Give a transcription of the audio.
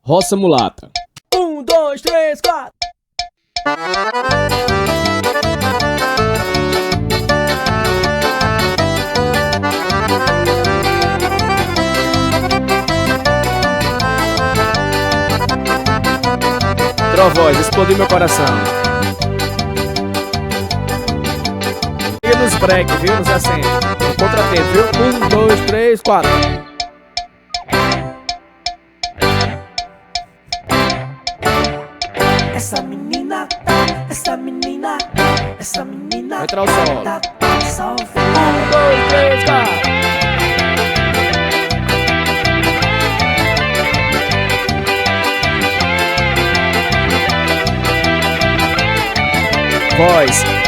Roça mulata. 1, 2, 3, 4. Trovóis, explodiu meu coração. E nos break, viu? Nos acentos. No contratempo, viu? 1, 2, 3, 4. Essa menina, essa menina, essa menina. Vai entrar o solo. 1, 2, 3, 4. Voz.